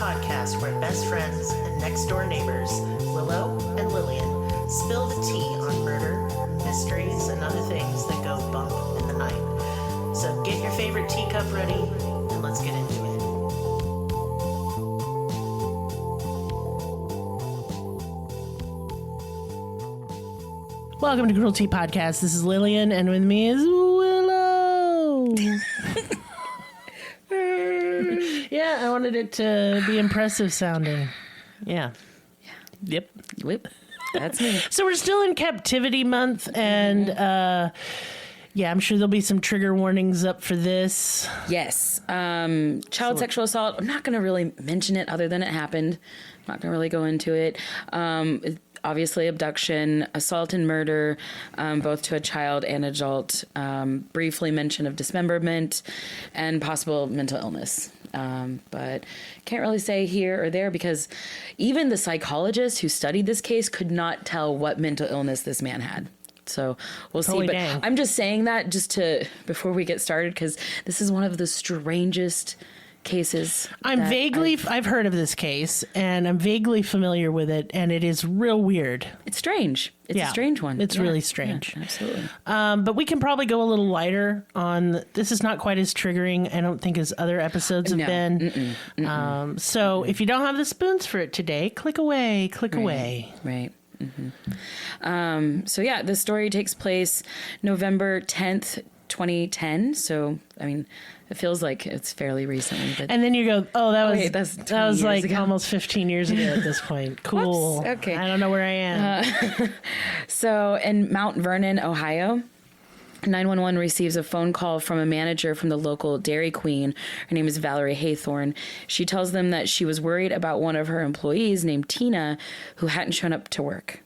podcast where best friends and next-door neighbors, Willow and Lillian, spill the tea on murder, mysteries, and other things that go bump in the night. So get your favorite teacup ready, and let's get into it. Welcome to Cruelty Podcast. This is Lillian, and with me is Willow. Yeah, I wanted it to be impressive sounding. Yeah. Yep. That's me. So we're still in captivity month, and yeah, I'm sure there'll be some trigger warnings up for this. Yes. Child sexual assault. I'm not going to really mention it other than it happened. I'm not going to really go into it. Obviously, abduction, assault and murder, both to a child and adult. Briefly mention of dismemberment and possible mental illness. But can't really say here or there because even the psychologist who studied this case could not tell what mental illness this man had. So we'll see. But dang. I'm just saying that just to before we get started because this is one of the strangest cases. I've heard of this case and I'm vaguely familiar with it, and it is real weird. It's strange. It's a strange one. It's really strange. Yeah, absolutely. But we can probably go a little lighter on this. Is not quite as triggering, I don't think, as other episodes have been. So if you don't have the spoons for it today, click away. Right. So yeah, the story takes place November 10th, 2010. So, I mean, it feels like it's fairly recently. But and then you go, oh, that was like ago. Almost 15 years ago at this point. Cool. Whoops, okay. I don't know where I am. So in Mount Vernon, Ohio, 911 receives a phone call from a manager from the local Dairy Queen. Her name is Valerie Haythorne. She tells them that she was worried about one of her employees named Tina who hadn't shown up to work.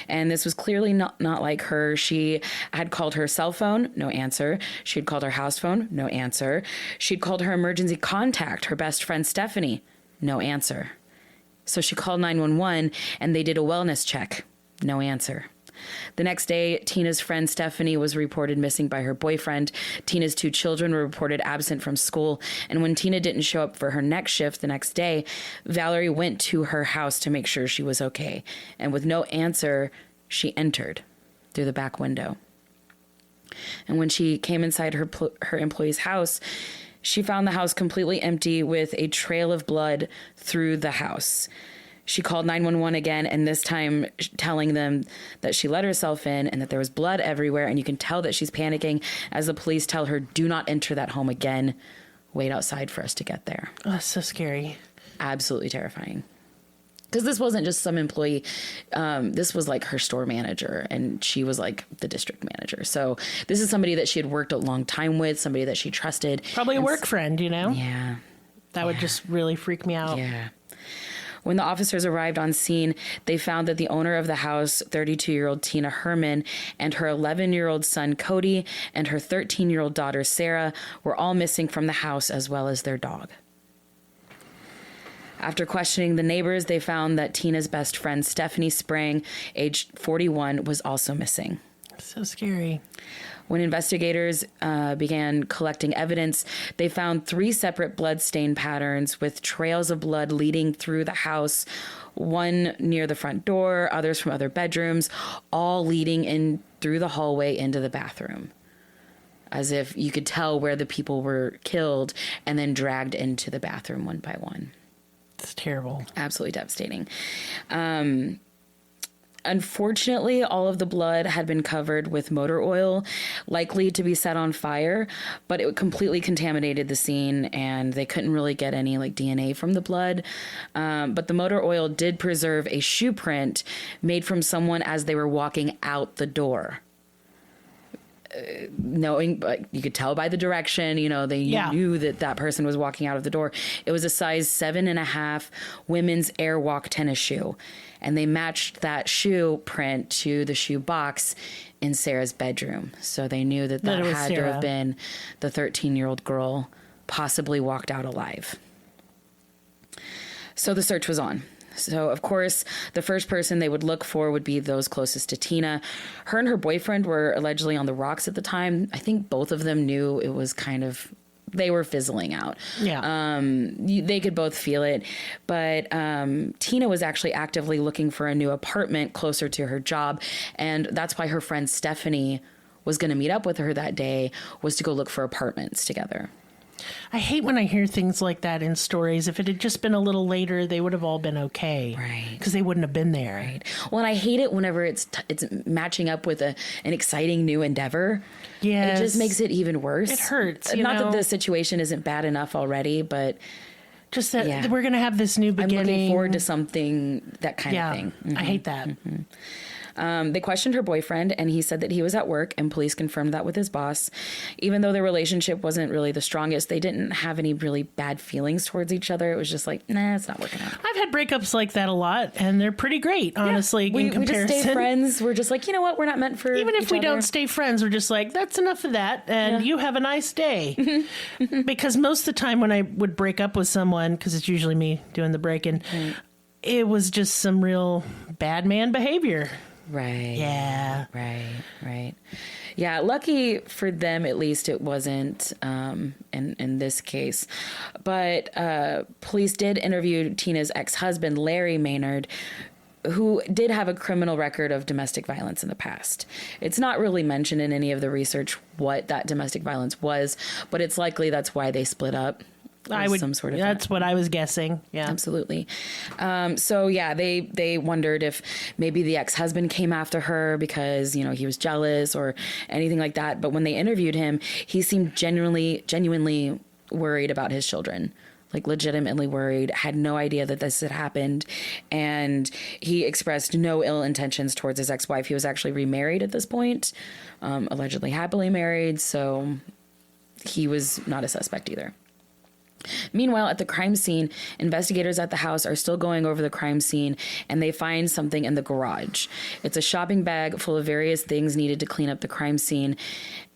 And this was clearly not like her. She had called her cell phone, no answer. She had called her house phone, no answer. She'd called her emergency contact, her best friend Stephanie, no answer. So she called 911 and they did a wellness check, no answer. The next day, Tina's friend Stephanie was reported missing by her boyfriend. Tina's 2 children were reported absent from school. And when Tina didn't show up for her next shift the next day, Valerie went to her house to make sure she was okay. And with no answer, she entered through the back window. And when she came inside her employee's house, she found the house completely empty with a trail of blood through the house. She called 911 again, and this time telling them that she let herself in and that there was blood everywhere. And you can tell that she's panicking as the police tell her, do not enter that home again. Wait outside for us to get there. Oh, that's so scary. Absolutely terrifying. Because this wasn't just some employee. This was like her store manager, and she was like the district manager. So this is somebody that she had worked a long time with, somebody that she trusted. Probably a work friend, you know? Yeah. That would just really freak me out. Yeah. When the officers arrived on scene, they found that the owner of the house, 32-year-old Tina Herman, and her 11-year-old son, Cody, and her 13-year-old daughter, Sarah, were all missing from the house, as well as their dog. After questioning the neighbors, they found that Tina's best friend, Stephanie Sprang, aged 41, was also missing. So scary. When investigators began collecting evidence, they found 3 separate blood stain patterns with trails of blood leading through the house, one near the front door, others from other bedrooms, all leading in through the hallway into the bathroom. As if you could tell where the people were killed and then dragged into the bathroom one by one. It's terrible. Absolutely devastating. Unfortunately, all of the blood had been covered with motor oil, likely to be set on fire, but it completely contaminated the scene, and they couldn't really get any DNA from the blood. But the motor oil did preserve a shoe print made from someone as they were walking out the door. Knowing, but you could tell by the direction, they knew that person was walking out of the door. It was a size 7.5 women's Airwalk tennis shoe. And they matched that shoe print to the shoe box in Sarah's bedroom. So they knew that had to have been the 13-year-old girl, possibly walked out alive. So the search was on. So, of course, the first person they would look for would be those closest to Tina. Her and her boyfriend were allegedly on the rocks at the time. I think both of them knew it was kind of they were fizzling out. Yeah. They could both feel it. But Tina was actually actively looking for a new apartment closer to her job. And that's why her friend Stephanie was going to meet up with her that day, was to go look for apartments together. I hate when I hear things like that in stories. If it had just been a little later, they would have all been okay. Right. Because they wouldn't have been there. Right. Well, and I hate it whenever it's matching up with an exciting new endeavor. Yes. It just makes it even worse. It hurts. Not that the situation isn't bad enough already, but just that we're going to have this new beginning. I'm looking forward to something, that kind of thing. I hate that. They questioned her boyfriend, and he said that he was at work, and police confirmed that with his boss. Even though their relationship wasn't really the strongest, they didn't have any really bad feelings towards each other. It was just like, nah, it's not working out. I've had breakups like that a lot, and they're pretty great, honestly, in comparison. We just stay friends. We're just like, you know what? We're not meant for Even if each we other. don't stay friends, we're just like, that's enough of that, and you have a nice day. Because most of the time when I would break up with someone, because it's usually me doing the breaking, it was just some real bad man behavior. Right. Yeah. Right. Yeah. Lucky for them, at least, it wasn't in this case. But police did interview Tina's ex-husband, Larry Maynard, who did have a criminal record of domestic violence in the past. It's not really mentioned in any of the research what that domestic violence was, but it's likely that's why they split up. Some sort of that's what I was guessing. Yeah, absolutely. So yeah, they wondered if maybe the ex-husband came after her because, you know, he was jealous or anything like that. But when they interviewed him, he seemed genuinely worried about his children. Like legitimately worried, had no idea that this had happened. And he expressed no ill intentions towards his ex-wife. He was actually remarried at this point, allegedly happily married. So he was not a suspect either. Meanwhile, at the crime scene, investigators at the house are still going over the crime scene, and they find something in the garage. It's a shopping bag full of various things needed to clean up the crime scene,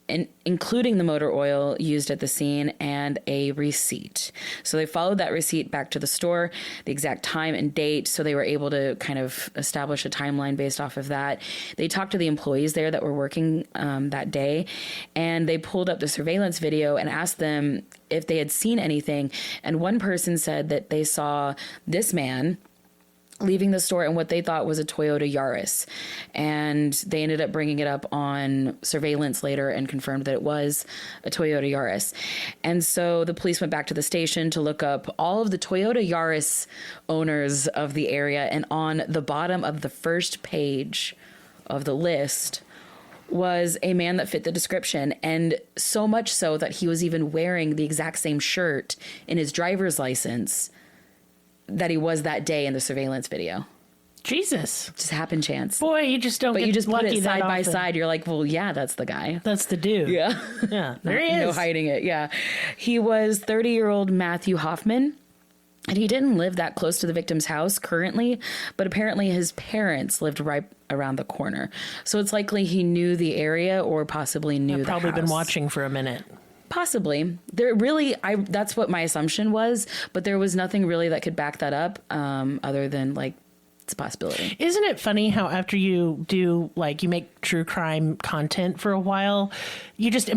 and including the motor oil used at the scene and a receipt. So they followed that receipt back to the store, the exact time and date, so they were able to kind of establish a timeline based off of that. They talked to the employees there that were working that day, and they pulled up the surveillance video and asked them if they had seen anything. And one person said that they saw this man leaving the store in what they thought was a Toyota Yaris. And they ended up bringing it up on surveillance later and confirmed that it was a Toyota Yaris. And so the police went back to the station to look up all of the Toyota Yaris owners of the area. And on the bottom of the first page of the list was a man that fit the description. And so much so that he was even wearing the exact same shirt in his driver's license that he was that day in the surveillance video. Jesus. Just happen chance. Boy, you just don't But get you just put lucky it side that by often. side. You're like, well, yeah, that's the guy. That's the dude. Yeah. Yeah, there he is. No hiding it. Yeah. He was 30-year-old Matthew Hoffman. And he didn't live that close to the victim's house currently, but apparently his parents lived right around the corner. So it's likely he knew the area or possibly knew the Probably been house. watching for a minute. Possibly. That's what my assumption was, but there was nothing really that could back that up, other than like, it's a possibility. Isn't it funny how after you do, like, you make true crime content for a while, you just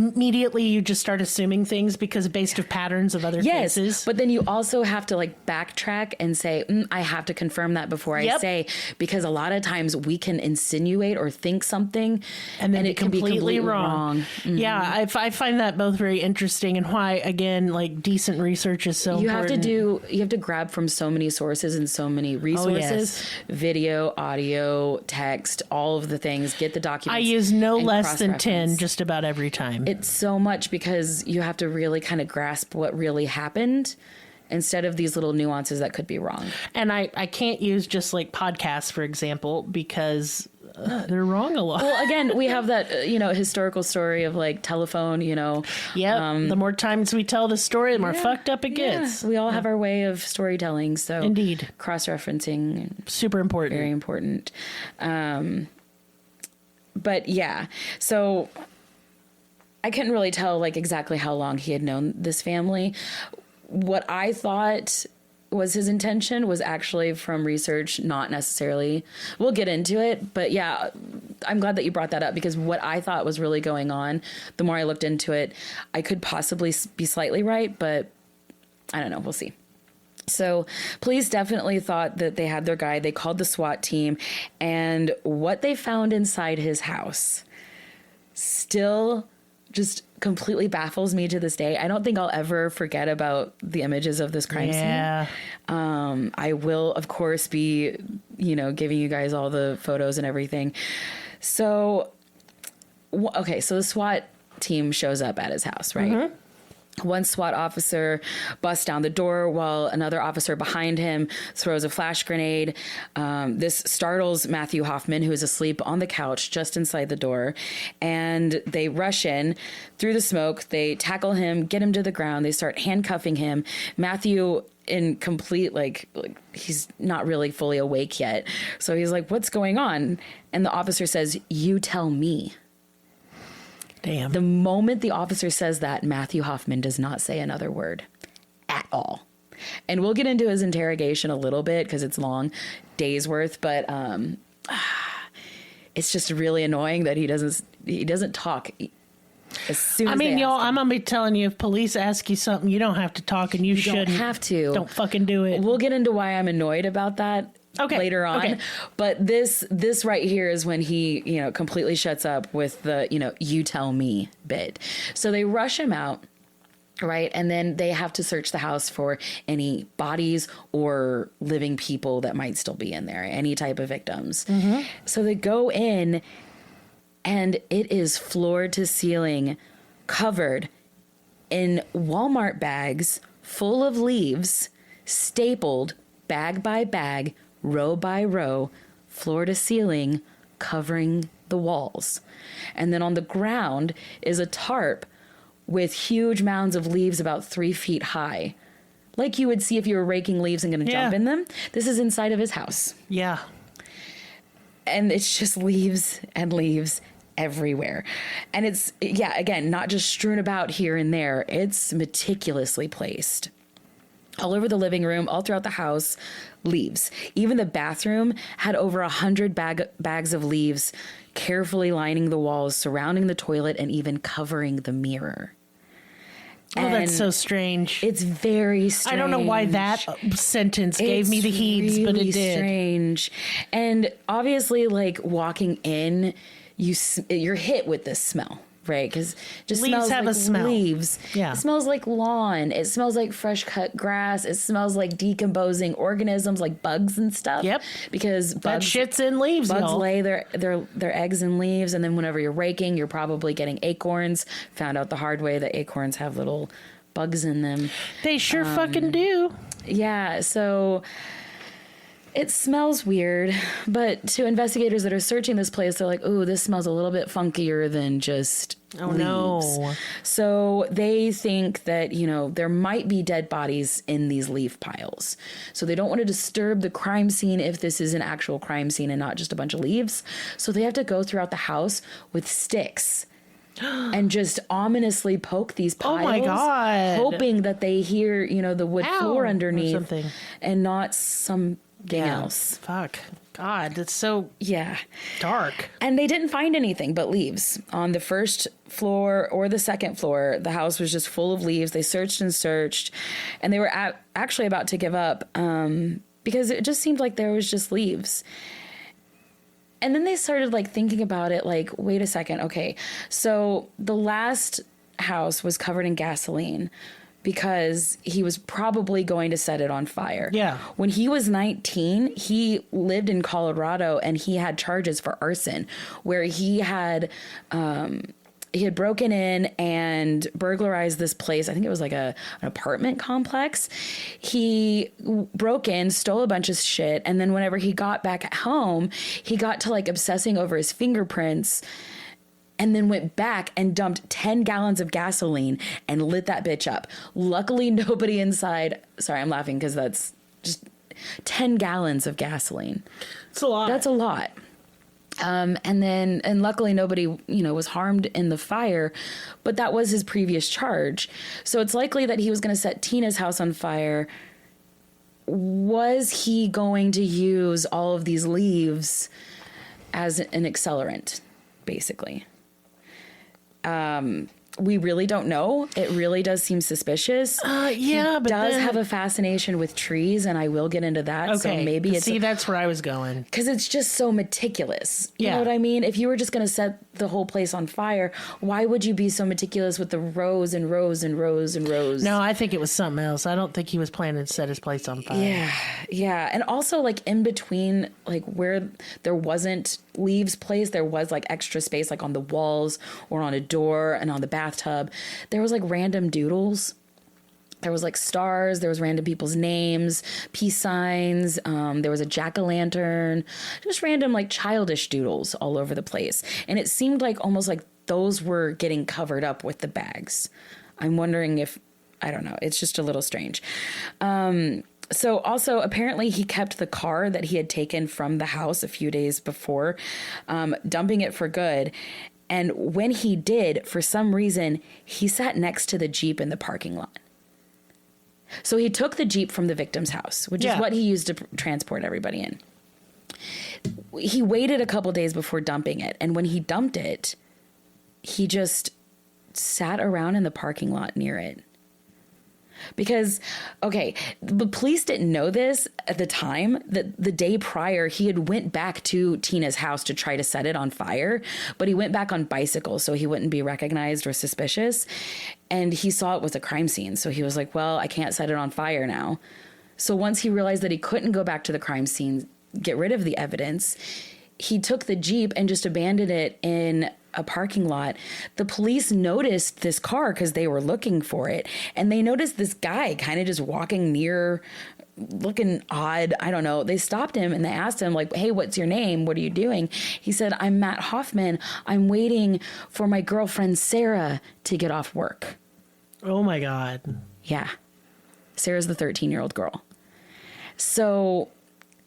start assuming things because based of patterns of other cases? But then you also have to like backtrack and say, I have to confirm that before I say, because a lot of times we can insinuate or think something and then it can be completely wrong. Mm-hmm. Yeah, I find that both very interesting, and why, again, like, decent research is so important. You have to grab from so many sources and so many resources, video, audio, text, all of the things, get the documents. I use no and less than cross-reference. 10 just about every time. It's so much because you have to really kind of grasp what really happened instead of these little nuances that could be wrong. And I can't use just like podcasts, for example, because they're wrong a lot. Well, again, we have that, historical story of like telephone, Yep. The more times we tell the story, the more fucked up it gets. We all have our way of storytelling. So Indeed. Cross-referencing. Super important. Very important. But yeah, so I couldn't really tell like exactly how long he had known this family. What I thought was his intention was actually from research, not necessarily. We'll get into it, but yeah, I'm glad that you brought that up because what I thought was really going on, the more I looked into it, I could possibly be slightly right, but I don't know. We'll see. So police definitely thought that they had their guy. They called the SWAT team, and what they found inside his house still just completely baffles me to this day. I don't think I'll ever forget about the images of this crime scene. I will, of course, be, giving you guys all the photos and everything. So, okay, so the SWAT team shows up at his house, right? Mm-hmm. One SWAT officer busts down the door while another officer behind him throws a flash grenade. This startles Matthew Hoffman, who is asleep on the couch just inside the door. And they rush in through the smoke. They tackle him, get him to the ground. They start handcuffing him. Matthew, in complete, like he's not really fully awake yet. So he's like, what's going on? And the officer says, you tell me. Damn. The moment the officer says that, Matthew Hoffman does not say another word at all. And we'll get into his interrogation a little bit because it's long, days worth, but it's just really annoying that he doesn't talk as soon as I'm gonna be telling you, if police ask you something, you don't have to talk, and you shouldn't. Don't have to. Don't fucking do it. We'll get into why I'm annoyed about that. Okay. Later on. Okay. But this right here is when he, completely shuts up with the, you tell me bit. So they rush him out, right? And then they have to search the house for any bodies or living people that might still be in there, any type of victims. Mm-hmm. So they go in and it is floor to ceiling covered in Walmart bags full of leaves, stapled bag by bag, row by row, floor to ceiling, covering the walls. And then on the ground is a tarp with huge mounds of leaves about 3 feet high. Like you would see if you were raking leaves and going to jump in them. This is inside of his house. Yeah. And it's just leaves and leaves everywhere. And it's, again, not just strewn about here and there. It's meticulously placed. All over the living room, all throughout the house, leaves. Even the bathroom had over 100 bags of leaves carefully lining the walls, surrounding the toilet, and even covering the mirror. Oh, that's so strange. It's very strange. I don't know why that sentence gave me the heaves, but it did. Strange. And obviously, like, walking in, you're hit with this smell. Right, because just leaves smells have like a smell. Leaves. Yeah. It smells like lawn. It smells like fresh cut grass. It smells like decomposing organisms, like bugs and stuff. Yep. Because that bugs, shit's in leaves. Bugs lay their eggs in leaves, and then whenever you're raking, you're probably getting acorns. Found out the hard way that acorns have little bugs in them. They sure fucking do. Yeah. So it smells weird, but to investigators that are searching this place, they're like, "Ooh, this smells a little bit funkier than just leaves." No. So they think that, there might be dead bodies in these leaf piles. So they don't want to disturb the crime scene if this is an actual crime scene and not just a bunch of leaves. So they have to go throughout the house with sticks and just ominously poke these piles. Oh my God. Hoping that they hear, the wood floor underneath or something. And not something else. Fuck. God, that's so dark. And they didn't find anything but leaves. On the first floor or the second floor, the house was just full of leaves. They searched and searched, and they were actually about to give up because it just seemed like there was just leaves. And then they started thinking about it, wait a second. Okay, so the last house was covered in gasoline because he was probably going to set it on fire. Yeah. When he was 19, he lived in Colorado and he had charges for arson where he had broken in and burglarized this place. I think it was like an apartment complex. He broke in, stole a bunch of shit. And then whenever he got back at home, he got to obsessing over his fingerprints and then went back and dumped 10 gallons of gasoline and lit that bitch up. Luckily, nobody inside. Sorry, I'm laughing because that's just 10 gallons of gasoline. It's a lot. That's a lot. And luckily nobody, was harmed in the fire, but that was his previous charge. So it's likely that he was going to set Tina's house on fire was he going to use all of these leaves as an accelerant, basically? We really don't know. It really does seem suspicious. Yeah, he but does then... have a fascination with trees, and I will get into that. Okay, so maybe it's... See, that's where I was going. Because it's just so meticulous. You Yeah. know what I mean? If you were just going to set the whole place on fire, why would you be so meticulous with the rows and rows and rows and rows? No, I think it was something else. I don't think he was planning to set his place on fire. Yeah. And also, like, in between, like, where there wasn't leaves placed, there was, like, extra space, like, on the walls or on a door and on the bathtub. There was, like, random doodles. There was, like, stars. There was random people's names, peace signs. There was a jack-o'-lantern. Just random, like, childish doodles all over the place. And it seemed like almost like those were getting covered up with the bags. I'm wondering if... I don't know. It's just a little strange. So also, apparently, he kept the car that he had taken from the house a few days before, dumping it for good. And when he did, for some reason, he sat next to the Jeep in the parking lot. So he took the Jeep from the victim's house, which is what he used to transport everybody in. He waited a couple days before dumping it. And when he dumped it, he just sat around in the parking lot near it. Because, okay, the police didn't know this at the time, that the day prior he had went back to Tina's house to try to set it on fire, but he went back on bicycle so he wouldn't be recognized or suspicious. And he saw it was a crime scene. So he was like, well, I can't set it on fire now. So once he realized that he couldn't go back to the crime scene, get rid of the evidence, he took the Jeep and just abandoned it in a parking lot. The police noticed this car because they were looking for it, and they noticed this guy kind of just walking near, looking odd. I don't know. They stopped him and they asked him, like, hey, what's your name? What are you doing? He said, I'm Matt Hoffman. I'm waiting for my girlfriend Sarah to get off work. Oh my God. Yeah. Sarah's the 13-year-old girl. So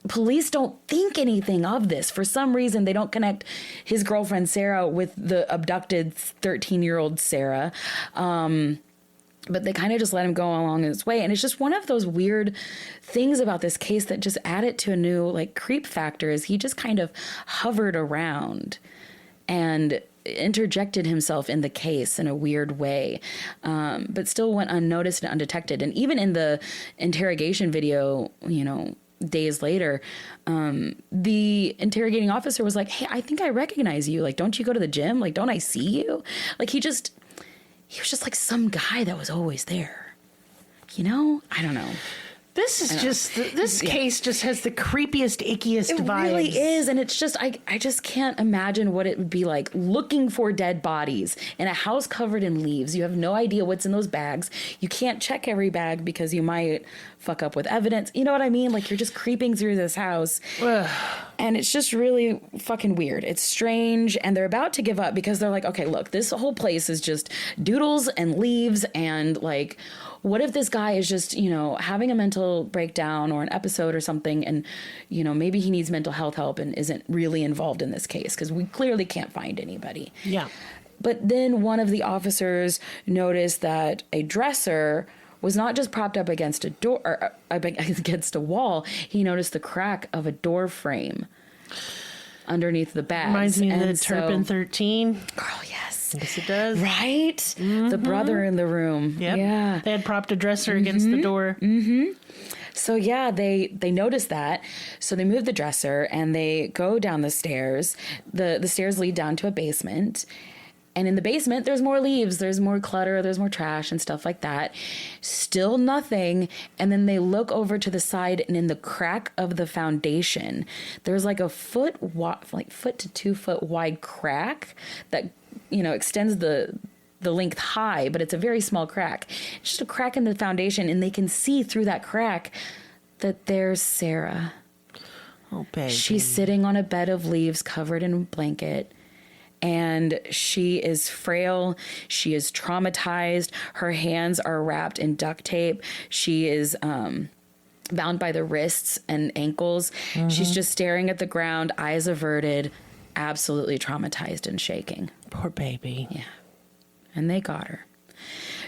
police don't think anything of this. For some reason, they don't connect his girlfriend Sarah with the abducted 13-year-old Sarah. But they kind of just let him go along his way. And it's just one of those weird things about this case that just added to a new, like, creep factor, is he just kind of hovered around and interjected himself in the case in a weird way, but still went unnoticed and undetected. And even in the interrogation video, you know, days later, the interrogating officer was like, hey, I think I recognize you. Like, don't you go to the gym? Like, don't I see you? Like, he was just like some guy that was always there. You know? I don't know. This is just, this case just has the creepiest, ickiest vibes. It really is. And it's just, I just can't imagine what it would be like looking for dead bodies in a house covered in leaves. You have no idea what's in those bags. You can't check every bag because you might fuck up with evidence. You know what I mean? Like, you're just creeping through this house. And it's just really fucking weird. It's strange. And they're about to give up because they're like, okay, look, this whole place is just doodles and leaves. And, like, what if this guy is just, you know, having a mental breakdown or an episode or something, and, you know, maybe he needs mental health help and isn't really involved in this case, because we clearly can't find anybody. Yeah. But then one of the officers noticed that a dresser was not just propped up against a door, or against a wall. He noticed the crack of a door frame underneath the bags. Reminds me of the Turpin 13. Girl, yes. Yes, it does. Right? Mm-hmm. The brother in the room. Yep. Yeah. They had propped a dresser against the door. Mm-hmm. So, yeah, they noticed that. So they moved the dresser and they go down the stairs. The stairs lead down to a basement. And in the basement, there's more leaves, there's more clutter, there's more trash and stuff like that. Still nothing. And then they look over to the side, and in the crack of the foundation, there's like a foot to 2 foot wide crack that, you know, extends the length high, but it's a very small crack. It's just a crack in the foundation, and they can see through that crack that there's Sarah. Oh, baby. She's sitting on a bed of leaves covered in a blanket. And she is frail. She is traumatized. Her hands are wrapped in duct tape. She is bound by the wrists and ankles. Mm-hmm. She's just staring at the ground, eyes averted, absolutely traumatized and shaking. Poor baby. Yeah. And they got her.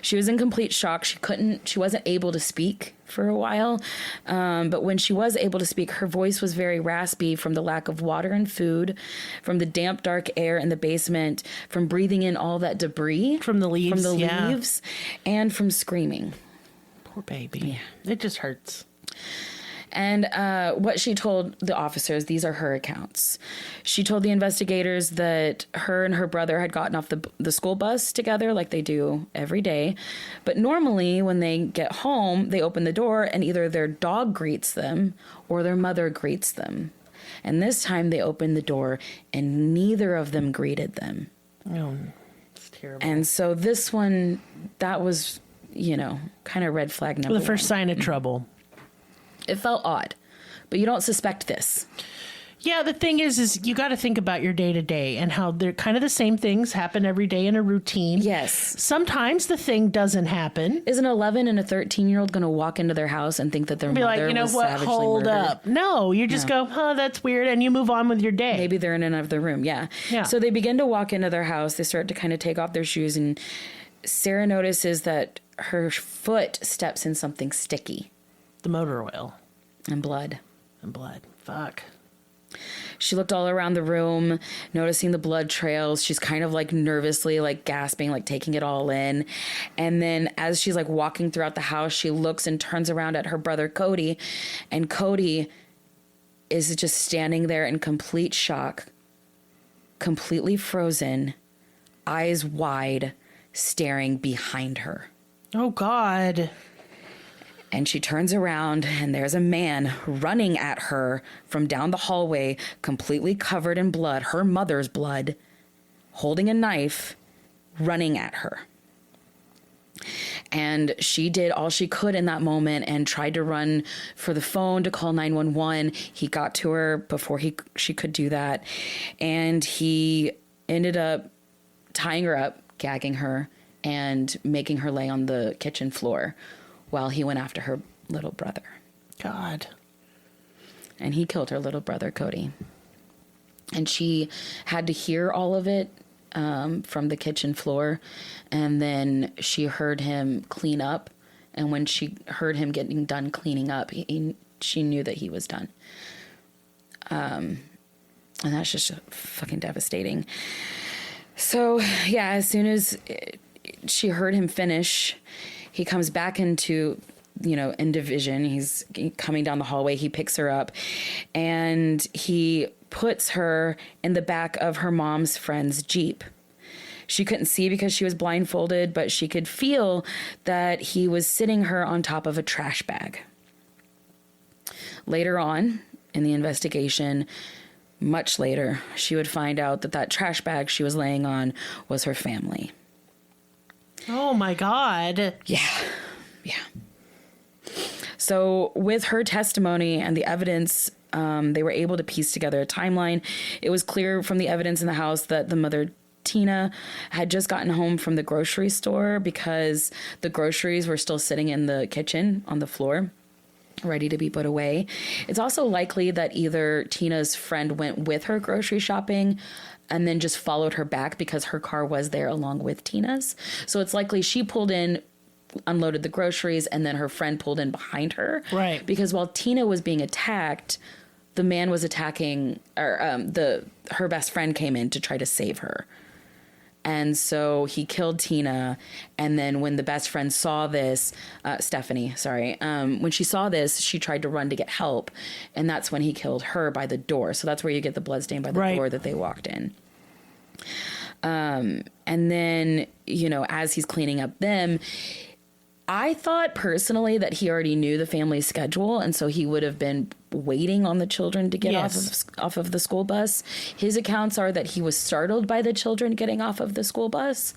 She was in complete shock. She wasn't able to speak for a while. But when she was able to speak, her voice was very raspy from the lack of water and food, from the damp, dark air in the basement, from breathing in all that debris. From the leaves. Leaves, and from screaming. Poor baby. Yeah. It just hurts. And what she told the officers, these are her accounts. She told the investigators that her and her brother had gotten off the school bus together like they do every day. But normally when they get home, they open the door and either their dog greets them or their mother greets them. And this time they opened the door and neither of them greeted them. Oh, it's terrible. And so this one, that was, kind of red flag number the first sign of trouble. It felt odd, but you don't suspect this. Yeah, the thing is you got to think about your day to day and how they're kind of the same things happen every day in a routine. Yes. Sometimes the thing doesn't happen. Is an 11 and a 13-year-old going to walk into their house and think that their mother was savagely hold murdered? up. No, you just go, that's weird, and you move on with your day. Maybe they're in another room, yeah. So they begin to walk into their house. They start to kind of take off their shoes, and Sarah notices that her foot steps in something sticky. The motor oil. And blood. Fuck. She looked all around the room, noticing the blood trails. She's kind of nervously gasping, taking it all in. And then as she's walking throughout the house, she looks and turns around at her brother Cody. And Cody is just standing there in complete shock, completely frozen, eyes wide, staring behind her. Oh, God. And she turns around and there's a man running at her from down the hallway, completely covered in blood, her mother's blood, holding a knife, running at her. And she did all she could in that moment and tried to run for the phone to call 911. He got to her before she could do that. And he ended up tying her up, gagging her, and making her lay on the kitchen floor while he went after her little brother. God. And he killed her little brother, Cody. And she had to hear all of it from the kitchen floor. And then she heard him clean up. And when she heard him getting done cleaning up, she knew that he was done. And that's just fucking devastating. So, yeah, as soon as she heard him finish, he comes back into, in division. He's coming down the hallway. He picks her up and he puts her in the back of her mom's friend's Jeep. She couldn't see because she was blindfolded, but she could feel that he was sitting her on top of a trash bag. Later on in the investigation, much later, she would find out that trash bag she was laying on was her family. Oh, my God. Yeah. So with her testimony and the evidence, they were able to piece together a timeline. It was clear from the evidence in the house that the mother, Tina, had just gotten home from the grocery store because the groceries were still sitting in the kitchen on the floor, ready to be put away. It's also likely that either Tina's friend went with her grocery shopping and then just followed her back because her car was there along with Tina's. So it's likely she pulled in, unloaded the groceries, and then her friend pulled in behind her. Right. Because while Tina was being attacked, the man was attacking, or her best friend came in to try to save her. And so he killed Tina. And then when the best friend saw this, Stephanie, when she saw this, she tried to run to get help. And that's when he killed her by the door. So that's where you get the bloodstain by the door that they walked in. And then, as he's cleaning up them, I thought personally that he already knew the family's schedule. And so he would have been waiting on the children to get off of the school bus. His accounts are that he was startled by the children getting off of the school bus.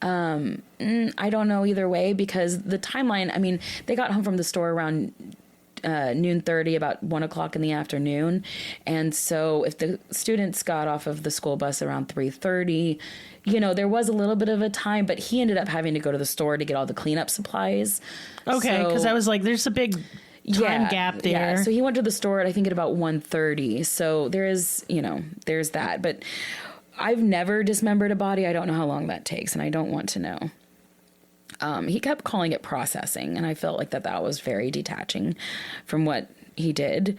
I don't know either way because the timeline, they got home from the store around noon 30, about 1 o'clock in the afternoon. And so if the students got off of the school bus around 3:30, there was a little bit of a time, but he ended up having to go to the store to get all the cleanup supplies. Okay, because I was like, there's a big time gap there. Yeah, so he went to the store at, I think, at about 1:30. So there is, there's that. But I've never dismembered a body. I don't know how long that takes, and I don't want to know. He kept calling it processing, and I felt like that was very detaching from what he did.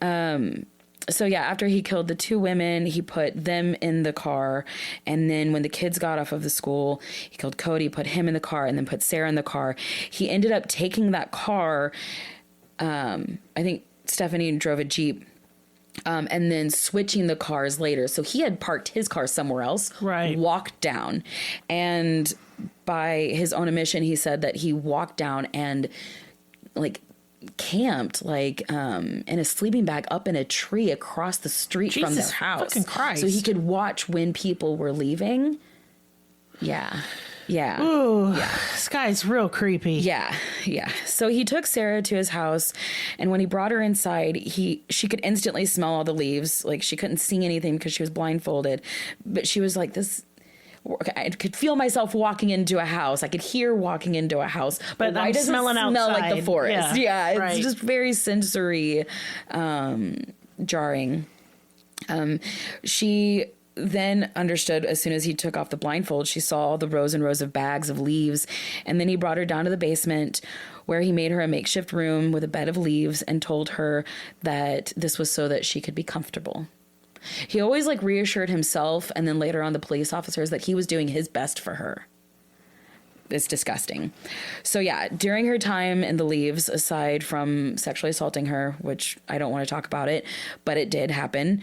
So yeah, after he killed the 2 women, he put them in the car. And then when the kids got off of the school, he killed Cody, put him in the car, and then put Sarah in the car. He ended up taking that car. I think Stephanie drove a Jeep. And then switching the cars later. So he had parked his car somewhere else, right, walked down. And by his own admission, he said that he walked down and like camped in a sleeping bag up in a tree across the street from their house. Fucking Christ. So he could watch when people were leaving. Yeah. Yeah. Ooh, yeah. This guy's real creepy. Yeah. Yeah. So he took Sarah to his house, and when he brought her inside, she could instantly smell all the leaves. Like, she couldn't see anything because she was blindfolded, but she was like, I could feel myself walking into a house. I could hear walking into a house. But why does it smell like the forest? Yeah, it's right. Just very sensory jarring. She then understood as soon as he took off the blindfold, she saw all the rows and rows of bags of leaves. And then he brought her down to the basement where he made her a makeshift room with a bed of leaves and told her that this was so that she could be comfortable. He always reassured himself and then later on the police officers that he was doing his best for her. It's disgusting. So yeah, during her time in the leaves, aside from sexually assaulting her, which I don't want to talk about it, but it did happen.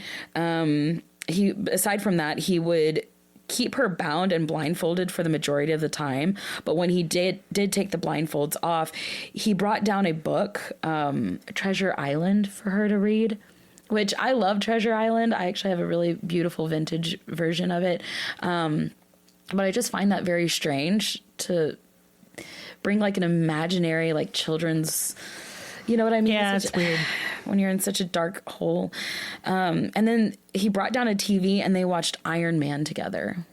Aside from that, he would keep her bound and blindfolded for the majority of the time. But when he did take the blindfolds off, he brought down a book, Treasure Island, for her to read, which I love Treasure Island. I actually have a really beautiful vintage version of it. But I just find that very strange to bring an imaginary children's, you know what I mean? Yeah, it's weird. When you're in such a dark hole. And then he brought down a TV and they watched Iron Man together,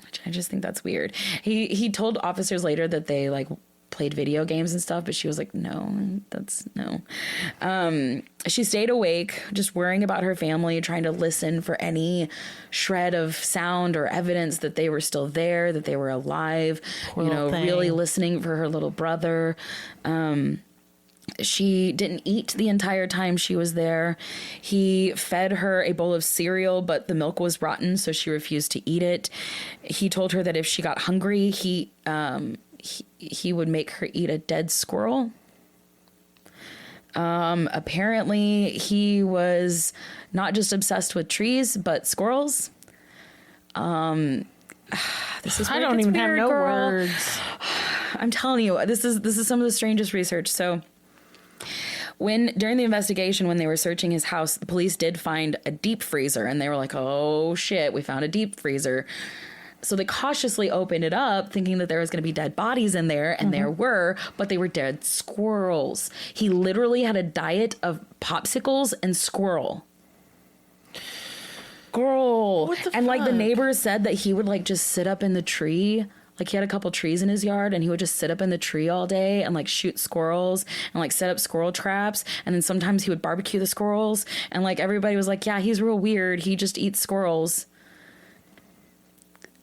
which I just think that's weird. He told officers later that they played video games and stuff, but she was like, no. She stayed awake, just worrying about her family, trying to listen for any shred of sound or evidence that they were still there, that they were alive, really listening for her little brother. She didn't eat the entire time she was there. He fed her a bowl of cereal, but the milk was rotten, so she refused to eat it. He told her that if she got hungry, he would make her eat a dead squirrel. Apparently, he was not just obsessed with trees, but squirrels. This is where I don't even have no words. I'm telling you, this is some of the strangest research. So, during the investigation, when they were searching his house, the police did find a deep freezer, and they were like, "Oh shit, we found a deep freezer." So they cautiously opened it up, thinking that there was going to be dead bodies in there, and there were, but they were dead squirrels. He literally had a diet of popsicles and squirrel. Girl. What the and fuck? The neighbors said that he would just sit up in the tree. He had a couple trees in his yard, and he would just sit up in the tree all day and shoot squirrels and set up squirrel traps. And then sometimes he would barbecue the squirrels, and everybody was like, yeah, he's real weird. He just eats squirrels.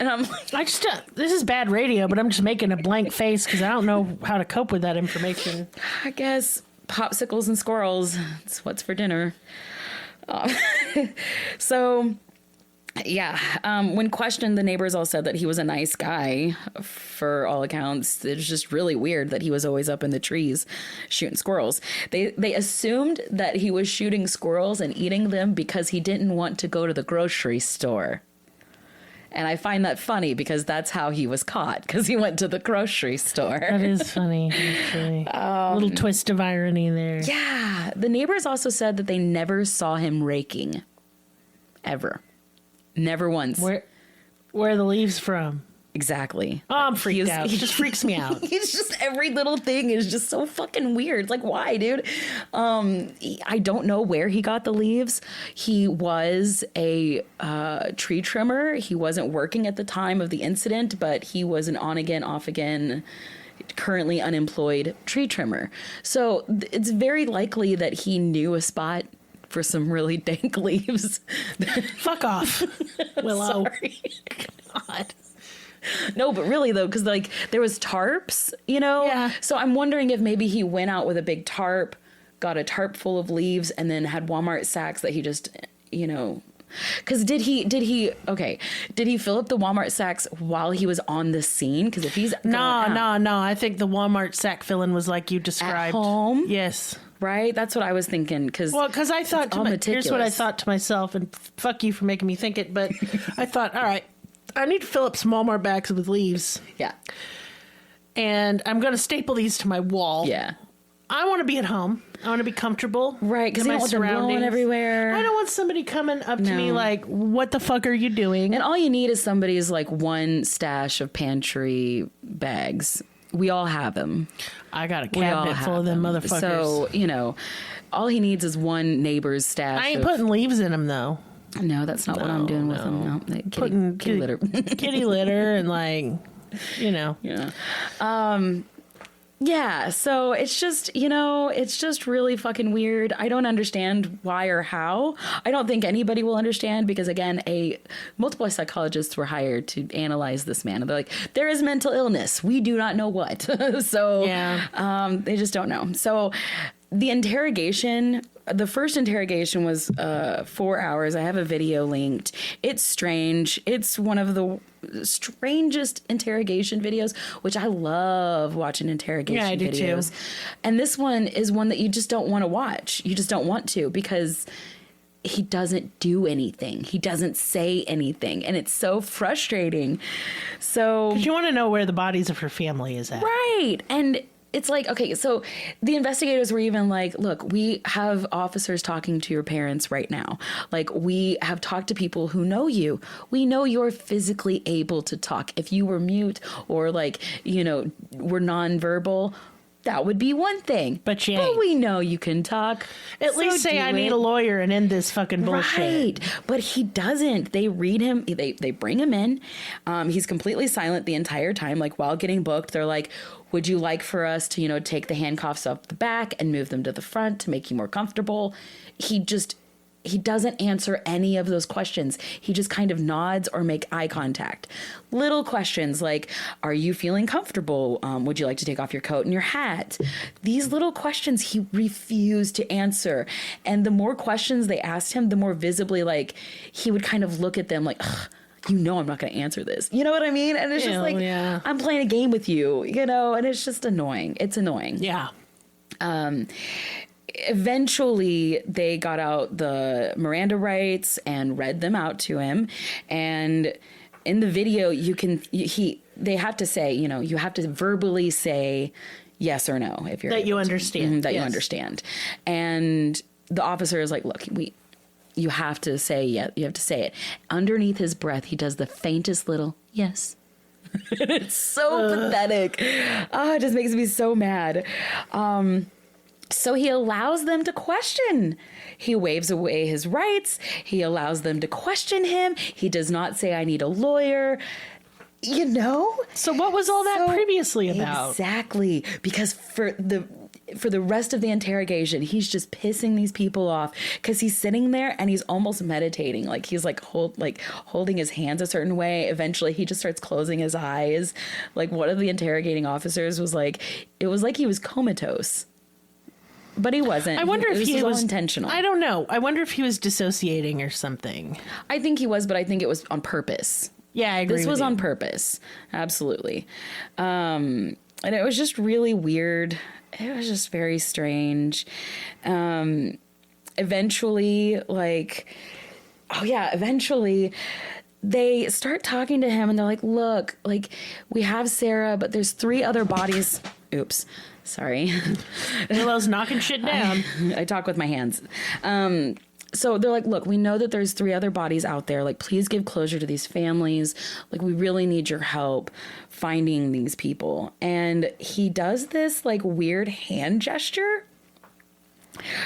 And I'm like, this is bad radio, but I'm just making a blank face because I don't know how to cope with that information. I guess popsicles and squirrels. It's what's for dinner. So, yeah. When questioned, the neighbors all said that he was a nice guy for all accounts. It's just really weird that he was always up in the trees shooting squirrels. They assumed that he was shooting squirrels and eating them because he didn't want to go to the grocery store. And I find that funny because that's how he was caught, because he went to the grocery store. That is funny, actually. A little twist of irony there. Yeah. The neighbors also said that they never saw him raking. Ever. Never once. Where are the leaves from? Exactly. Oh, I'm freaked out. He just freaks me out. He's just, every little thing is just so fucking weird. Why, dude? I don't know where he got the leaves. He was a tree trimmer. He wasn't working at the time of the incident, but he was an on again, off again, currently unemployed tree trimmer. So it's very likely that he knew a spot for some really dank leaves. Fuck off, Willow. Sorry. God. No, but really though, because like there was tarps, you know? Yeah. So I'm wondering if maybe he went out with a big tarp, got a tarp full of leaves, and then had Walmart sacks that he just, you know... Because did he fill up the Walmart sacks while he was on the scene? Because if he's No. I think the Walmart sack filling was like you described. At home? Yes. Right? That's what I was thinking. Because I thought here's what I thought to myself, and fuck you for making me think it, but I thought, all right, I need to fill up some Walmart bags with leaves. Yeah. And I'm going to staple these to my wall. Yeah. I want to be at home. I want to be comfortable. Right, because you don't want them blowing everywhere. I don't want somebody coming up to me like, what the fuck are you doing? And all you need is somebody's like one stash of pantry bags. We all have them. I got a cabinet full of them motherfuckers. So, you know, all he needs is one neighbor's stash. I ain't putting leaves in them, though. No, that's not what I'm doing with them. No, kitty litter. Kitty litter and like, you know. Yeah. Yeah, so it's just, you know, it's just really fucking weird. I don't understand why or how. I don't think anybody will understand because, again, multiple psychologists were hired to analyze this man. And they're like, there is mental illness. We do not know what. So yeah. They just don't know. So the first interrogation was 4 hours. I have a video linked. It's strange. It's one of the strangest interrogation videos, which I love watching interrogation I do videos. too. And this one is one that you just don't want to watch. You just don't want to because he doesn't do anything. He doesn't say anything. And it's so frustrating. So 'cause you want to know where the bodies of her family is at. Right. And it's like, okay, so the investigators were even like, look, we have officers talking to your parents right now. Like, we have talked to people who know you. We know you're physically able to talk. If you were mute or like, you know, were nonverbal, that would be one thing. But you ain't. we know you can talk. At least say I need a lawyer and end this fucking bullshit. Right. But he doesn't. They read him. They bring him in. He's completely silent the entire time. Like while getting booked, they're like, would you like for us to, you know, take the handcuffs off the back and move them to the front to make you more comfortable? He doesn't answer any of those questions. He just kind of nods or make eye contact. Little questions like, are you feeling comfortable? Would you like to take off your coat and your hat? These little questions he refused to answer. And the more questions they asked him, the more visibly like he would kind of look at them like, ugh, you know I'm not going to answer this. You know what I mean? And it's just like, yeah. I'm playing a game with you, you know, and it's just annoying. It's annoying. Yeah. Eventually they got out the Miranda rights and read them out to him. And in the video, they have to say, you know, you have to verbally say yes or no if you're that you able to. understand. That you understand. And the officer is like, look, you have to say yes. You have to say it. Underneath his breath, he does the faintest little yes. It's so pathetic. Oh, it just makes me so mad. So he allows them to question. He waives away his rights. He allows them to question him. He does not say, I need a lawyer. You know? So what was all that previously about? Exactly. Because for the rest of the interrogation, he's just pissing these people off because he's sitting there and he's almost meditating. Like he's like holding his hands a certain way. Eventually he just starts closing his eyes. Like one of the interrogating officers was like, it was like he was comatose. But he wasn't. I wonder if he was intentional. I don't know. I wonder if he was dissociating or something. I think he was, but I think it was on purpose. Yeah, I agree. This was on purpose. Absolutely. And it was just really weird. It was just very strange. Eventually they start talking to him and they're like, look, like we have Sarah, but there's 3 other bodies. Oops. Sorry. Willow's knocking shit down. I talk with my hands. So they're like, look, we know that there's 3 other bodies out there. Like, please give closure to these families. Like, we really need your help finding these people. And he does this like weird hand gesture.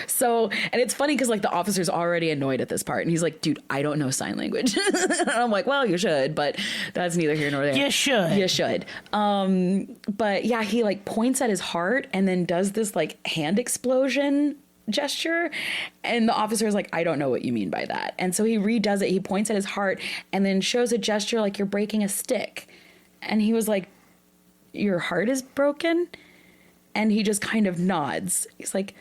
So, and it's funny because like the officer's already annoyed at this part and he's like, dude, I don't know sign language. And I'm like, well, you should, but that's neither here nor there. You should. But yeah, he like points at his heart and then does this like hand explosion gesture. And the officer is like, I don't know what you mean by that. And so he redoes it. He points at his heart and then shows a gesture like you're breaking a stick. And he was like, your heart is broken? And he just kind of nods. He's like,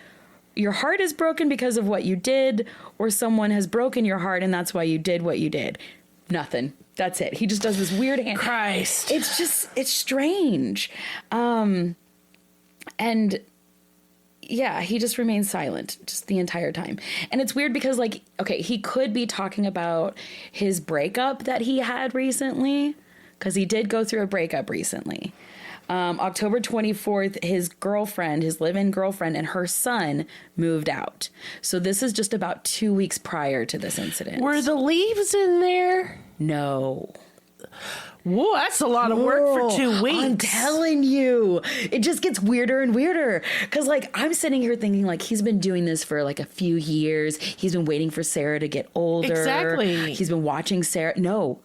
your heart is broken because of what you did, or someone has broken your heart and that's why you did what you did. Nothing. That's it. He just does this weird hand. Christ. It's strange. And yeah, he just remains silent just the entire time. And it's weird because, like, okay, he could be talking about his breakup that he had recently, because he did go through a breakup recently. October 24th, his girlfriend, his live-in girlfriend, and her son moved out. So this is just about 2 weeks prior to this incident. Were the leaves in there? No. Whoa, that's a lot of work for 2 weeks. I'm telling you, it just gets weirder and weirder. Because, like, I'm sitting here thinking, like, he's been doing this for, like, a few years. He's been waiting for Sarah to get older. Exactly. He's been watching Sarah. No.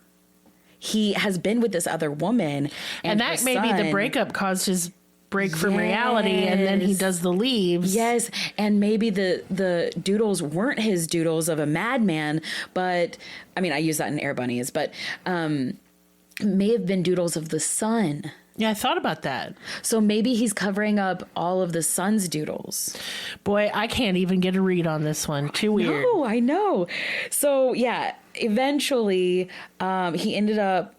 He has been with this other woman. And that maybe the breakup caused his break from reality, and then he does the leaves. Yes, and maybe the doodles weren't his doodles of a madman, but, I mean, I use that in Air Bunnies, but may have been doodles of the son. Yeah, I thought about that. So maybe he's covering up all of the son's doodles. Boy, I can't even get a read on this one. Too weird. No, I know. So yeah, eventually he ended up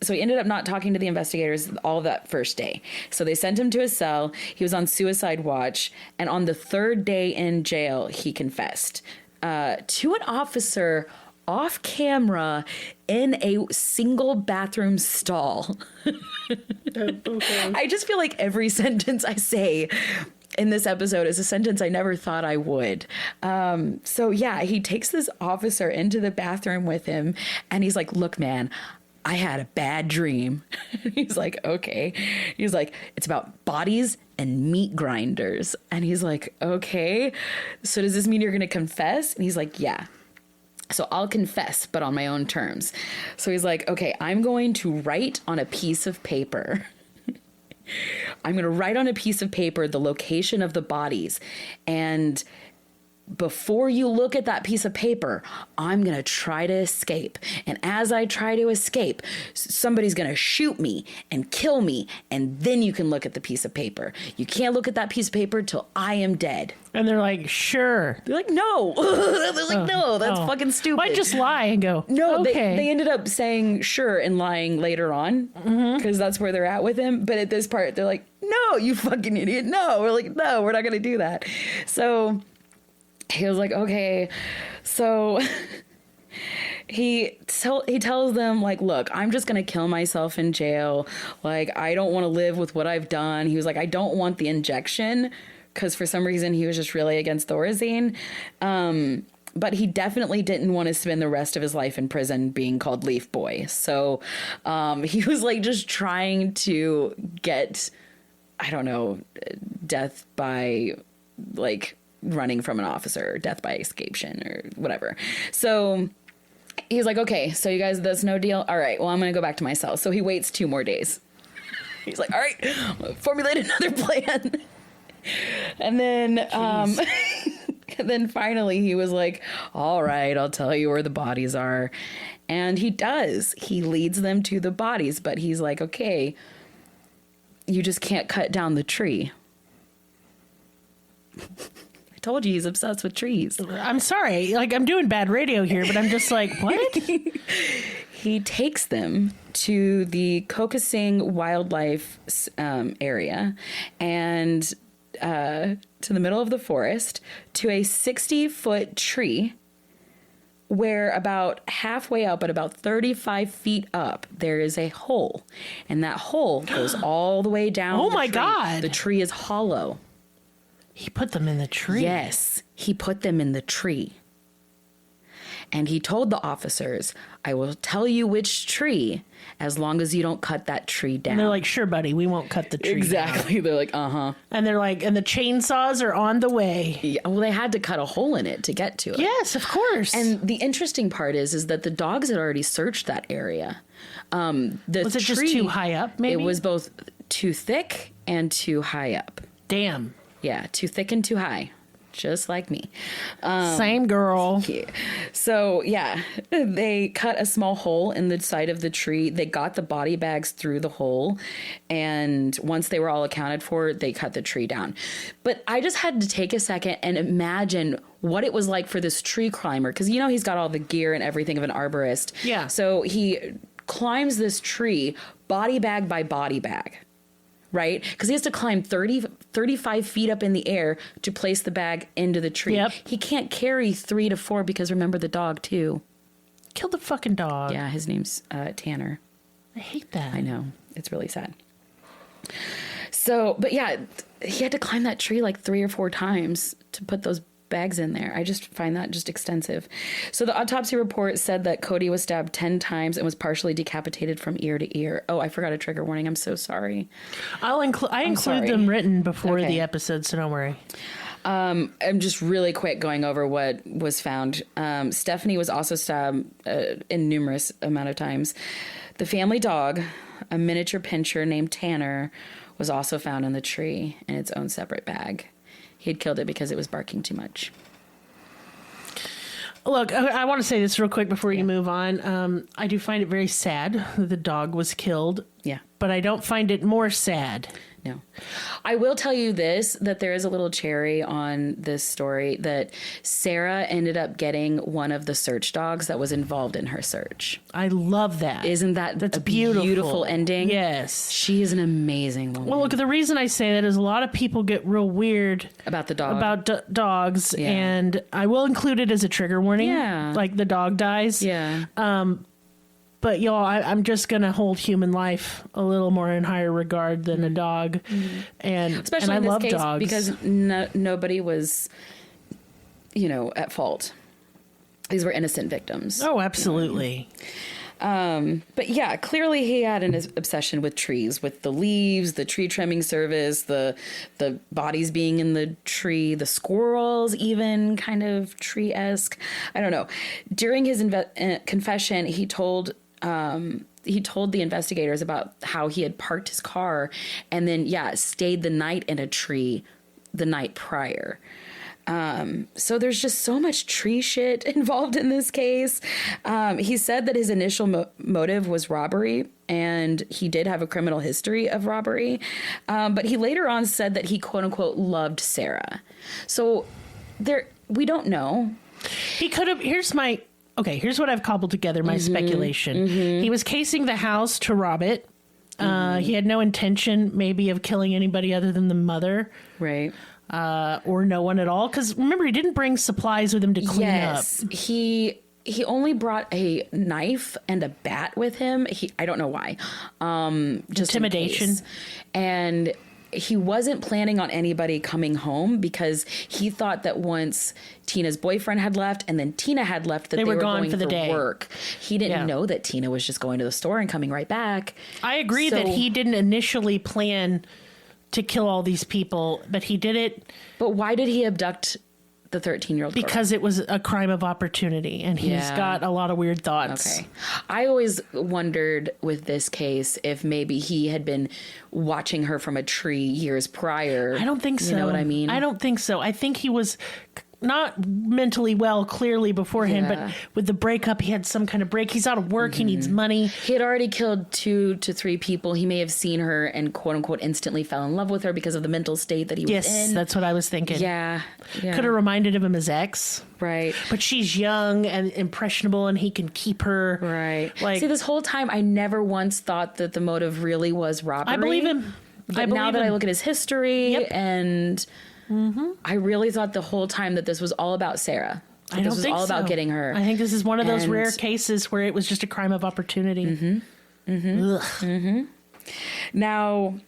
not talking to the investigators all that first day. So they sent him to his cell. He was on suicide watch. And on the third day in jail, he confessed to an officer off camera in a single bathroom stall. I just feel like every sentence I say in this episode is a sentence I never thought I would. So yeah, he takes this officer into the bathroom with him and he's like, look, man, I had a bad dream. He's like, okay. He's like, it's about bodies and meat grinders. And he's like, okay. So does this mean you're going to confess? And he's like, yeah. So I'll confess, but on my own terms. So he's like, okay, I'm going to write on a piece of paper. I'm going to write on a piece of paper the location of the bodies. And before you look at that piece of paper, I'm going to try to escape. And as I try to escape, somebody's going to shoot me and kill me. And then you can look at the piece of paper. You can't look at that piece of paper till I am dead. And they're like, sure. They're like, no. They're like, no, that's fucking stupid. Why just lie and go, no, okay. They ended up saying sure and lying later on because that's where they're at with him. But at this part, they're like, no, you fucking idiot. No, we're like, no, we're not going to do that. So he was like, okay. So he tells them, like, look, I'm just going to kill myself in jail. Like, I don't want to live with what I've done. He was like, I don't want the injection because for some reason he was just really against Thorazine. But he definitely didn't want to spend the rest of his life in prison being called Leaf Boy. So he was like just trying to get, I don't know, death by like running from an officer, or death by escapation or whatever. So he's like, okay, so you guys, that's no deal. All right, well, I'm going to go back to my cell. So he waits 2 more days. He's like, all right, formulate another plan. And then, and then finally he was like, all right, I'll tell you where the bodies are. And he does. He leads them to the bodies, but he's like, okay, you just can't cut down the tree. I told you he's obsessed with trees. I'm sorry. Like, I'm doing bad radio here, but I'm just like, what? He takes them to the Kokosing Wildlife area and to the middle of the forest to a 60-foot tree where about halfway up, at about 35 feet up, there is a hole. And that hole goes all the way down. Oh, my God. The tree is hollow. He put them in the tree. Yes, he put them in the tree. And he told the officers, I will tell you which tree as long as you don't cut that tree down. And they're like, sure, buddy, we won't cut the tree exactly. down. They're like, uh-huh. And they're like, and the chainsaws are on the way. Yeah, well, they had to cut a hole in it to get to it. Yes, of course. And the interesting part is that the dogs had already searched that area. Was it just too high up, maybe? It was both too thick and too high up. Damn. Yeah, too thick and too high. just like me. Same girl. Yeah. So, yeah, they cut a small hole in the side of the tree. They got the body bags through the hole. And once they were all accounted for, they cut the tree down. But I just had to take a second and imagine what it was like for this tree climber. Because, you know, he's got all the gear and everything of an arborist. Yeah. So he climbs this tree body bag by body bag. Right? Because he has to climb 35 feet up in the air to place the bag into the tree. Yep. He can't carry 3 to 4 because remember the dog, too. Kill the fucking dog. Yeah, his name's Tanner. I hate that. I know. It's really sad. So, but yeah, he had to climb that tree like 3 or 4 times to put those bags in there. I just find that just extensive. So the autopsy report said that Cody was stabbed 10 times and was partially decapitated from ear to ear. Oh, I forgot a trigger warning. I'm so sorry. I include them written before the episode, so don't worry. I'm just really quick going over what was found. Stephanie was also stabbed in numerous amount of times. The family dog, a miniature pinscher named Tanner, was also found in the tree in its own separate bag. He had killed it because it was barking too much. Look, I want to say this real quick before you move on. I do find it very sad that the dog was killed. Yeah. But I don't find it more sad. No. I will tell you this, that there is a little cherry on this story, that Sarah ended up getting one of the search dogs that was involved in her search. I love that. Isn't that That's a beautiful. beautiful ending? Yes. She is an amazing woman. Well, look, the reason I say that is a lot of people get real weird about the dog. About dogs, Yeah. and I will include it as a trigger warning. Yeah. Like the dog dies. Yeah. But y'all, I'm just gonna hold human life a little more in higher regard than a dog, and Especially and I in this love case dogs because nobody was, at fault. These were innocent victims. Oh, absolutely. But yeah, clearly he had an obsession with trees, with the leaves, the tree trimming service, the bodies being in the tree, the squirrels, even kind of tree-esque. I don't know. During his confession, he told the investigators about how he had parked his car and then, stayed the night in a tree the night prior. So there's just so much tree shit involved in this case. He said that his initial motive was robbery, and he did have a criminal history of robbery. But he later on said that he, quote unquote, loved Sarah. So we don't know. He could have. Here's what I've cobbled together, my speculation. He was casing the house to rob it. He had no intention maybe of killing anybody other than the mother. Right. Or no one at all. Because remember, he didn't bring supplies with him to clean up. He only brought a knife and a bat with him. I don't know why. Just intimidation. And he wasn't planning on anybody coming home because he thought that once Tina's boyfriend had left and then Tina had left, that they were going for the day. Work. He didn't know that Tina was just going to the store and coming right back. I agree that he didn't initially plan to kill all these people, but he did it. But why did he abduct the 13-year-old girl? Because it was a crime of opportunity, and he's got a lot of weird thoughts. Okay. I always wondered with this case if maybe he had been watching her from a tree years prior. I don't think so. You know what I mean? I don't think so. I think he was not mentally well clearly beforehand, but with the breakup, he had some kind of break. He's out of work. He needs money. He had already killed 2 to 3 people. He may have seen her and quote unquote instantly fell in love with her because of the mental state that he was in. Yes, that's what I was thinking. Yeah. Could have reminded him of his ex. Right. But she's young and impressionable, and he can keep her. Right. Like, see, this whole time, I never once thought that the motive really was robbery. I believe him. But now that I look at his history and I really thought the whole time that this was all about Sarah. I don't this was think all about so. getting her. I think this is one of those rare cases where it was just a crime of opportunity. Now,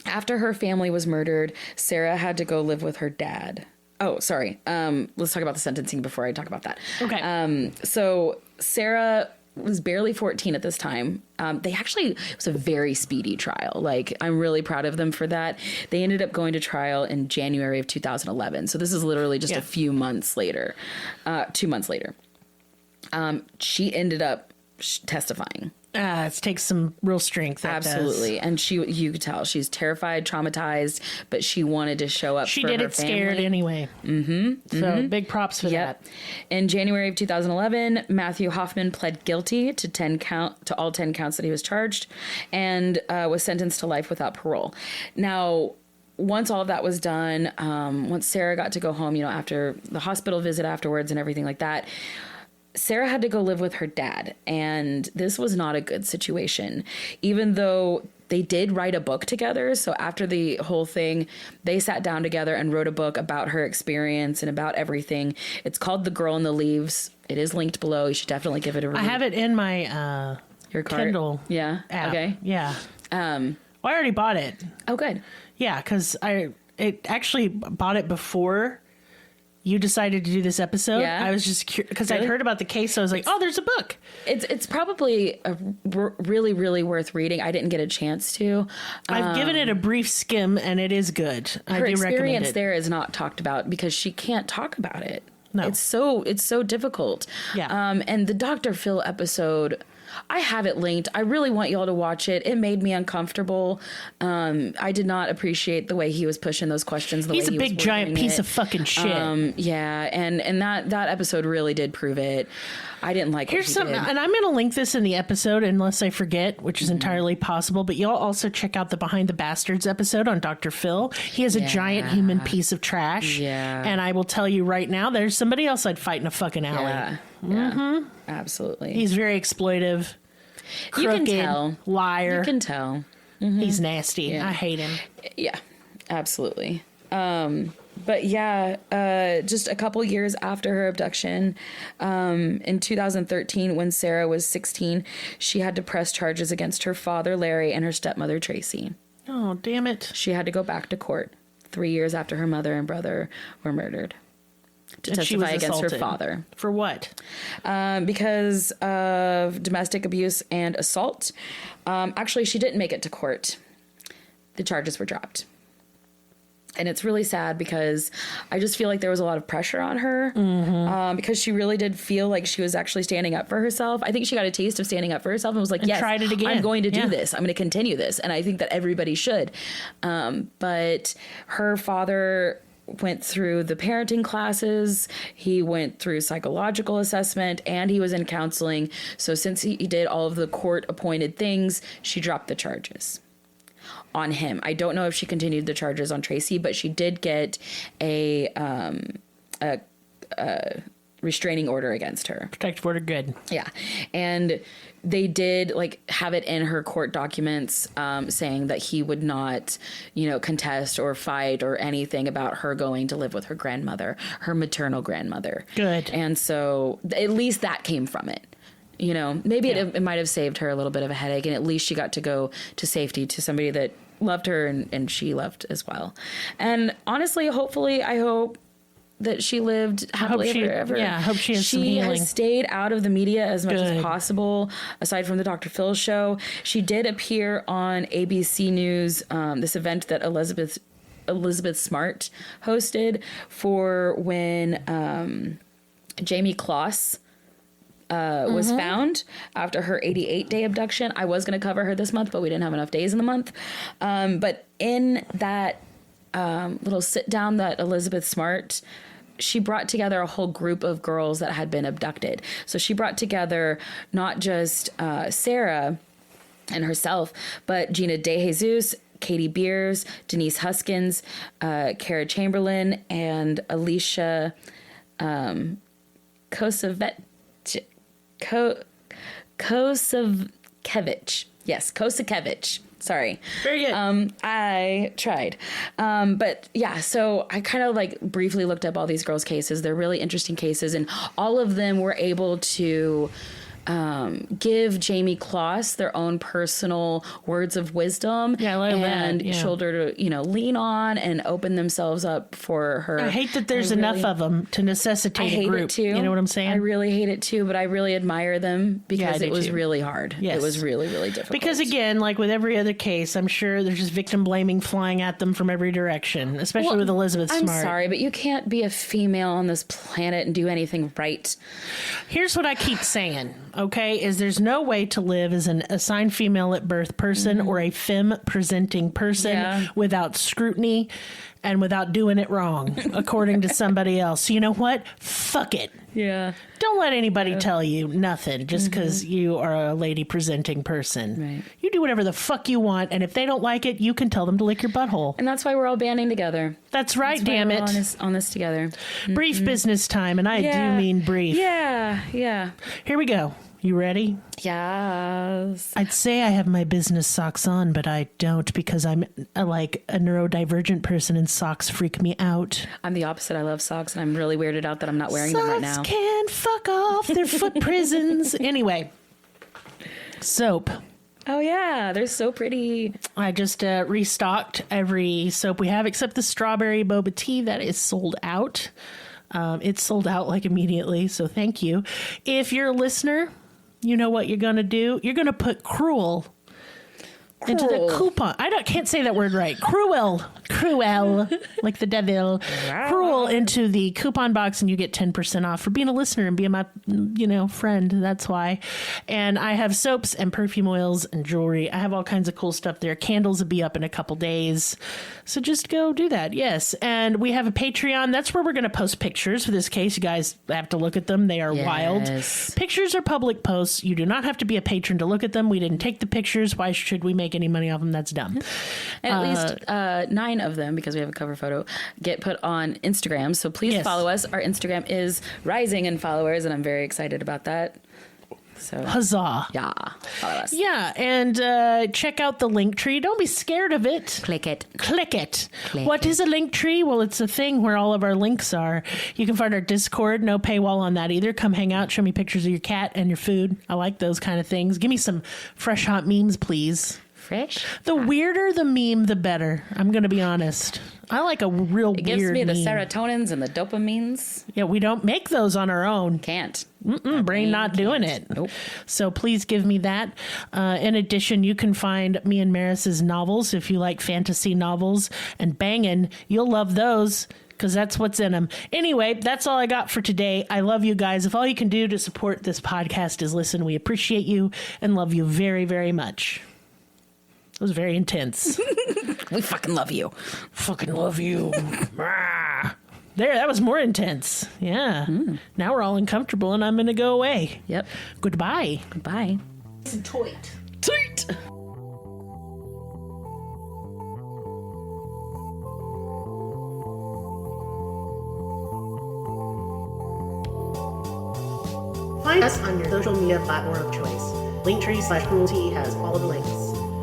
after her family was murdered, Sarah had to go live with her dad. Oh, sorry. Let's talk about the sentencing before I talk about that. Okay. So Sarah was barely 14 at this time. It was a very speedy trial. Like, I'm really proud of them for that. They ended up going to trial in January of 2011. So this is literally just a few months later, 2 months later. She ended up testifying It takes some real strength. Absolutely. And you could tell she's terrified, traumatized, but she wanted to show up She for did her it family. scared anyway. So big props for that. In January of 2011, Matthew Hoffman pled guilty to all 10 counts that he was charged and was sentenced to life without parole. Now, once all of that was done, once Sarah got to go home, after the hospital visit afterwards and everything like that, Sarah had to go live with her dad, and this was not a good situation, even though they did write a book together. So after the whole thing, they sat down together and wrote a book about her experience and about everything. It's called The Girl in the Leaves. It is linked below. You should definitely give it a read. I have it in my Your cart? Kindle app. Okay. Yeah. I already bought it. Oh, good. Yeah, because I actually bought it before you decided to do this episode. Yeah. I was just curious because Really? I'd heard about the case. So I was like, oh, there's a book. It's probably really, really worth reading. I didn't get a chance to. I've given it a brief skim, and it is good. I Her do recommend experience it. there is not talked about because she can't talk about it. No. It's so difficult. Yeah. And the Dr. Phil episode, I have it linked. I really want y'all to watch it. It made me uncomfortable. I did not appreciate the way he was pushing those questions. He's a big giant piece of fucking shit. Yeah, and that episode really did prove it. I didn't like. Here's something, and I'm going to link this in the episode unless I forget, which is entirely possible. But y'all also check out the Behind the Bastards episode on Dr. Phil. He is a giant human piece of trash. Yeah. And I will tell you right now, there's somebody else I'd fight in a fucking alley. Yeah, absolutely. He's very exploitive, You crooked, can tell. liar. You can tell. He's nasty. Yeah. I hate him. Yeah, absolutely. But yeah, just a couple years after her abduction, in 2013, when Sarah was 16, she had to press charges against her father, Larry, and her stepmother, Tracy. Oh, damn it. She had to go back to court 3 years after her mother and brother were murdered to And she was testify against her assaulted. father. For what? Because of domestic abuse and assault. Actually, she didn't make it to court. The charges were dropped. And it's really sad because I just feel like there was a lot of pressure on her because she really did feel like she was actually standing up for herself. I think she got a taste of standing up for herself and was like, yes, tried it again. I'm going to do Yeah. this. I'm going to continue this. And I think that everybody should. But her father went through the parenting classes. He went through psychological assessment and he was in counseling. So since he did all of the court appointed things, she dropped the charges on him. I don't know if she continued the charges on Tracy, but she did get a restraining order against her. Protective order, good. Yeah. And they did have it in her court documents saying that he would not, contest or fight or anything about her going to live with her grandmother, her maternal grandmother. Good. And so at least that came from it. Maybe it might have saved her a little bit of a headache, and at least she got to go to safety to somebody that loved her and she loved as well. And honestly, hopefully, I hope that she lived happily ever ever. Yeah, I hope she has some healing. She has stayed out of the media as much as Good. possible, aside from the Dr. Phil show. She did appear on ABC News, this event that Elizabeth Smart hosted for when Jamie Kloss was found after her 88-day abduction. I was going to cover her this month, but we didn't have enough days in the month. But in that little sit down that Elizabeth Smart, she brought together a whole group of girls that had been abducted. So she brought together not just Sarah and herself, but Gina DeJesus, Katie Beers, Denise Huskins, Kara Chamberlain, and Alicia Kosakevich. Yes, Kosakevich. Sorry. Very good. I tried. But yeah, so I kind of briefly looked up all these girls' cases. They're really interesting cases, and all of them were able to give Jamie Kloss their own personal words of wisdom and shoulder to lean on and open themselves up for her. I hate that there's enough of them to necessitate a group. I hate it too. You know what I'm saying? I really hate it too, but I really admire them because it was really hard. Yes. It was really, really difficult. Because again, like with every other case, I'm sure there's just victim blaming flying at them from every direction, especially with Elizabeth Smart. I'm sorry, but you can't be a female on this planet and do anything right. Here's what I keep saying. okay, is there's no way to live as an assigned female at birth person or a femme presenting person without scrutiny and without doing it wrong, according to somebody else. So you know what? Fuck it. Yeah. Don't let anybody tell you nothing just because you are a lady presenting person. Right. You do whatever the fuck you want, and if they don't like it, you can tell them to lick your butthole. And that's why we're all banding together. That's right, That's why damn we're it. all on this together. Brief business time, and I do mean brief. Yeah. Here we go. You ready? Yes. I'd say I have my business socks on, but I don't because I'm like a neurodivergent person and socks freak me out. I'm the opposite. I love socks, and I'm really weirded out that I'm not wearing them right now. Socks can fuck off. They're foot prisons. Anyway, soap. Oh, yeah. They're so pretty. I just restocked every soap we have except the strawberry boba tea that is sold out. It's sold out like immediately, so thank you. If you're a listener, you know what you're going to do? You're going to put cruel into the coupon. Can't say that word right. Cruel, like the devil. Cruel into the coupon box, and you get 10% off for being a listener and being my, friend. That's why. And I have soaps and perfume oils and jewelry. I have all kinds of cool stuff there. Candles will be up in a couple days, so just go do that. Yes, and we have a Patreon. That's where we're going to post pictures. For this case, you guys have to look at them. They are wild. Pictures are public posts. You do not have to be a patron to look at them. We didn't take the pictures. Why should we make any money off them? That's dumb. And at least 9 of them, because we have a cover photo, get put on Instagram. So please follow us. Our Instagram is rising in followers, and I'm very excited about that. So huzzah. Yeah. Follow us. Yeah. And check out the link tree. Don't be scared of it. Click it. What is a link tree? Well, it's a thing where all of our links are. You can find our Discord. No paywall on that either. Come hang out. Show me pictures of your cat and your food. I like those kind of things. Give me some fresh, hot memes, please. Fresh? The weirder the meme, the better. I'm going to be honest. I like a real It weird gives me the meme. serotonins and the dopamines. Yeah, we don't make those on our own. Can't. Brain not doing it. Nope. So please give me that. In addition, you can find me and Maris's novels. If you like fantasy novels and banging, you'll love those because that's what's in them. Anyway, that's all I got for today. I love you guys. If all you can do to support this podcast is listen, we appreciate you and love you very, very much. It was very intense. We fucking love you. Fucking love you. There, that was more intense. Yeah. Now we're all uncomfortable and I'm going to go away. Yep. Goodbye. Goodbye. Toit. Find us on your social media platform of choice. Linktree/cruelty has all of the links.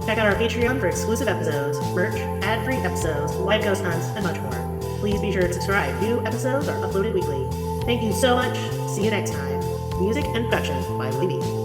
Check out our Patreon for exclusive episodes, merch, ad-free episodes, live ghost hunts, and much more. Please be sure to subscribe. New episodes are uploaded weekly. Thank you so much. See you next time. Music and production by Libby.